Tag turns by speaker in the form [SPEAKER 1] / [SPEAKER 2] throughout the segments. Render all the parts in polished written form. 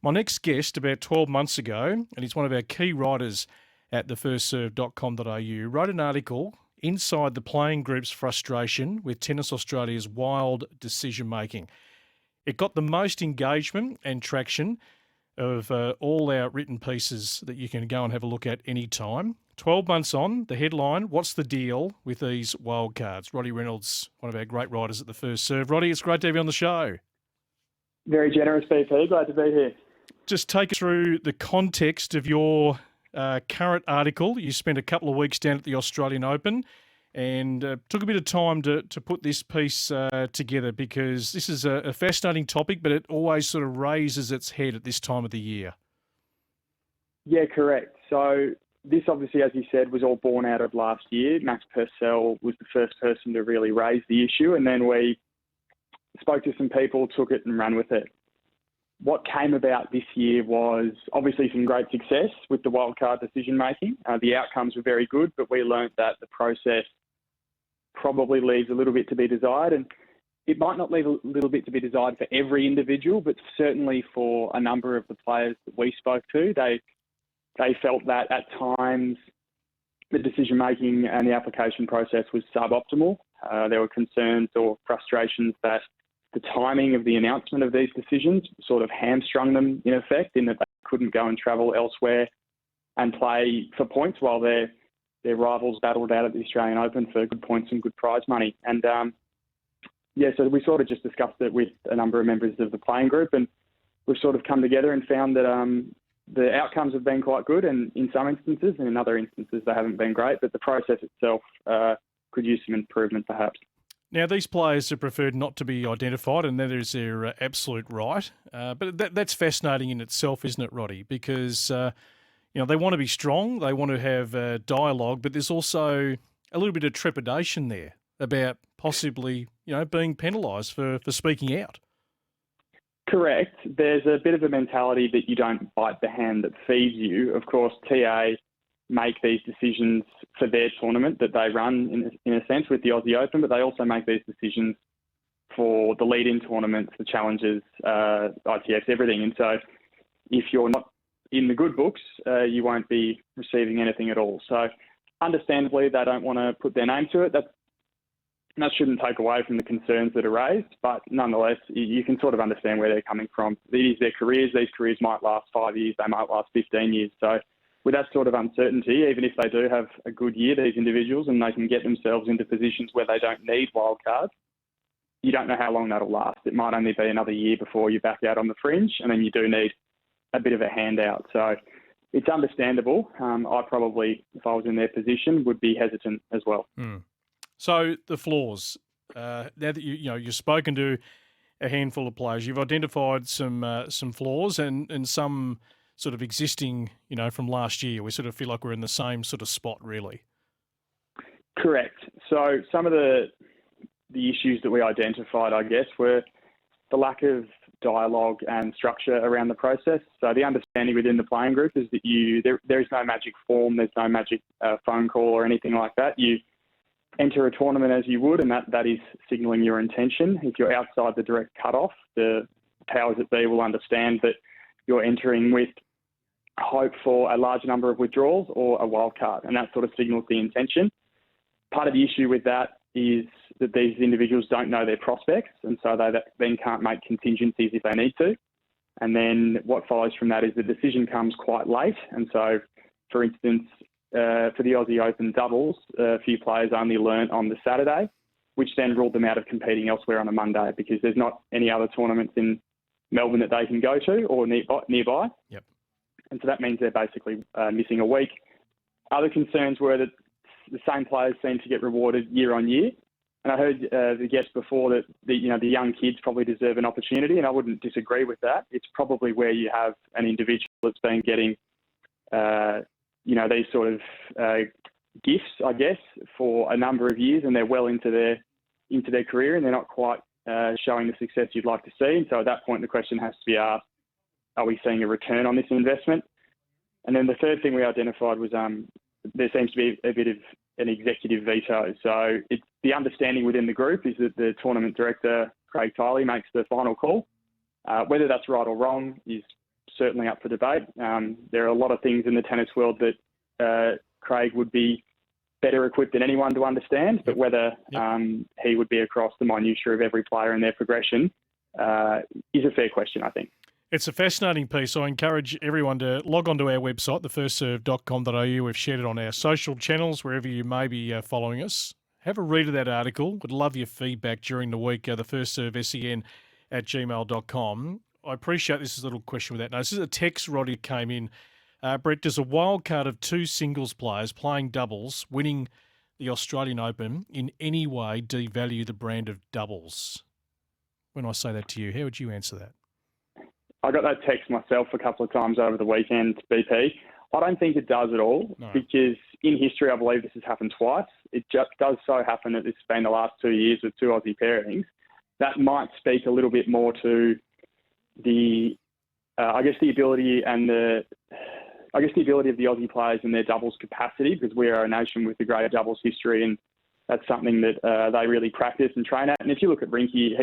[SPEAKER 1] My next guest, about 12 months ago, and he's one of our key writers at thefirstserve.com.au, wrote an article inside the playing group's frustration with Tennis Australia's wild decision-making. It got the most engagement and traction of all our written pieces that you can go and have a look at any time. 12 months on, the headline, what's the deal with these wildcards? Roddy Reynolds, one of our great writers at The First Serve. Roddy, it's great to have you on the show.
[SPEAKER 2] Very generous, BP. Glad to be here.
[SPEAKER 1] Just take us through the context of your current article. You spent a couple of weeks down at the Australian Open and took a bit of time to put this piece together, because this is a fascinating topic, but it always sort of raises its head at this time of the year.
[SPEAKER 2] Yeah, correct. So this obviously, as you said, was all born out of last year. Max Purcell was the first person to really raise the issue, and then we spoke to some people, took it and ran with it. What came about this year was obviously some great success with the wildcard decision-making. The outcomes were very good, but we learnt that the process probably leaves a little bit to be desired. And it might not leave a little bit to be desired for every individual, but certainly for a number of the players that we spoke to, they felt that at times the decision-making and the application process was suboptimal. There were concerns or frustrations that the timing of the announcement of these decisions sort of hamstrung them, in effect, in that they couldn't go and travel elsewhere and play for points while their rivals battled out at the Australian Open for good points and good prize money. And so we sort of just discussed it with a number of members of the playing group, and we've sort of come together and found that the outcomes have been quite good, and in some instances, and in other instances they haven't been great, but the process itself could use some improvement perhaps.
[SPEAKER 1] Now, these players have preferred not to be identified, and that is their absolute right. But that's fascinating in itself, isn't it, Roddy? Because they want to be strong, they want to have dialogue, but there's also a little bit of trepidation there about possibly, being penalised for speaking out.
[SPEAKER 2] Correct. There's a bit of a mentality that you don't bite the hand that feeds you. Of course, TA make these decisions for their tournament that they run, in a sense, with the Aussie Open, but they also make these decisions for the lead-in tournaments, the challenges, ITFs, everything. And so if you're not in the good books, you won't be receiving anything at all. So understandably, they don't want to put their name to it. That shouldn't take away from the concerns that are raised, but nonetheless, you can sort of understand where they're coming from. It is their careers. These careers might last 5 years. They might last 15 years. So with that sort of uncertainty, even if they do have a good year, these individuals, and they can get themselves into positions where they don't need wildcards, you don't know how long that'll last. It might only be another year before you're back out on the fringe, and then you do need a bit of a handout. So it's understandable. I probably, if I was in their position, would be hesitant as well.
[SPEAKER 1] So the flaws. Now that you've spoken to a handful of players, you've identified some flaws and some sort of existing, from last year. We sort of feel like we're in the same sort of spot, really.
[SPEAKER 2] Correct. So some of the issues that we identified, I guess, were the lack of dialogue and structure around the process. So the understanding within the playing group is that there is no magic form, there's no magic phone call or anything like that. You enter a tournament as you would, and that is signalling your intention. If you're outside the direct cutoff, the powers that be will understand that you're entering with hope for a large number of withdrawals or a wild card, and that sort of signals the intention. Part of the issue with that is that these individuals don't know their prospects, and so they then can't make contingencies if they need to. And then what follows from that is the decision comes quite late. And so, for instance, for the Aussie Open doubles, a few players only learnt on the Saturday, which then ruled them out of competing elsewhere on a Monday, because there's not any other tournaments in Melbourne that they can go to or nearby.
[SPEAKER 1] Yep.
[SPEAKER 2] And so that means they're basically missing a week. Other concerns were that the same players seem to get rewarded year on year. And I heard the guest before that the young kids probably deserve an opportunity, and I wouldn't disagree with that. It's probably where you have an individual that's been getting, these sort of gifts, I guess, for a number of years, and they're well into their career, and they're not quite showing the success you'd like to see. And so at that point, the question has to be asked: are we seeing a return on this investment? And then the third thing we identified was there seems to be a bit of an executive veto. So it's the understanding within the group is that the tournament director, Craig Tiley, makes the final call. Whether that's right or wrong is certainly up for debate. There are a lot of things in the tennis world that Craig would be better equipped than anyone to understand, but whether he would be across the minutiae of every player and their progression is a fair question, I think.
[SPEAKER 1] It's a fascinating piece. I encourage everyone to log on to our website, thefirstserve.com.au. We've shared it on our social channels, wherever you may be following us. Have a read of that article. Would love your feedback during the week, thefirstservesen@gmail.com. I appreciate this is a little question with that. Now, this is a text Roddy came in. Brett, does a wild card of two singles players playing doubles, winning the Australian Open, in any way devalue the brand of doubles? When I say that to you, how would you answer that?
[SPEAKER 2] I got that text myself a couple of times over the weekend, BP. I don't think it does at all, because in history, I believe this has happened twice. It just does so happen that this has been the last 2 years with two Aussie pairings. That might speak a little bit more to the ability of the Aussie players and their doubles capacity, because we are a nation with a great doubles history, and that's something that they really practice and train at. And if you look at Rinky,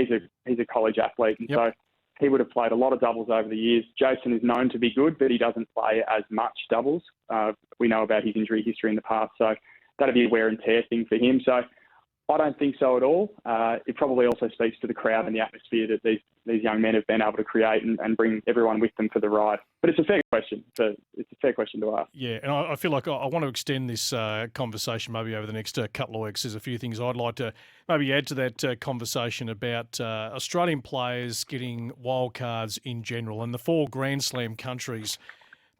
[SPEAKER 2] he's a college athlete, and so he would have played a lot of doubles over the years. Jason is known to be good, but he doesn't play as much doubles. We know about his injury history in the past, so that'd be a wear and tear thing for him. So I don't think so at all. It probably also speaks to the crowd and the atmosphere that these young men have been able to create and bring everyone with them for the ride. But it's a fair question. It's a fair question to ask.
[SPEAKER 1] Yeah, and I feel like I want to extend this conversation maybe over the next couple of weeks. There's a few things I'd like to maybe add to that conversation about Australian players getting wildcards in general, and the four Grand Slam countries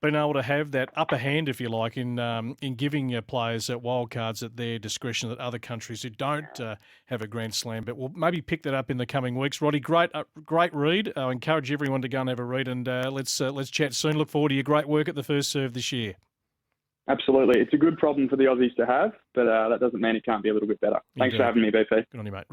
[SPEAKER 1] being able to have that upper hand, if you like, in giving players wildcards at their discretion that other countries who don't have a Grand Slam. But we'll maybe pick that up in the coming weeks. Roddy, great read. I encourage everyone to go and have a read, and let's chat soon. Look forward to your great work at the First Serve this year.
[SPEAKER 2] Absolutely. It's a good problem for the Aussies to have, but that doesn't mean it can't be a little bit better. Thanks for having me, BP.
[SPEAKER 1] Good on you, mate.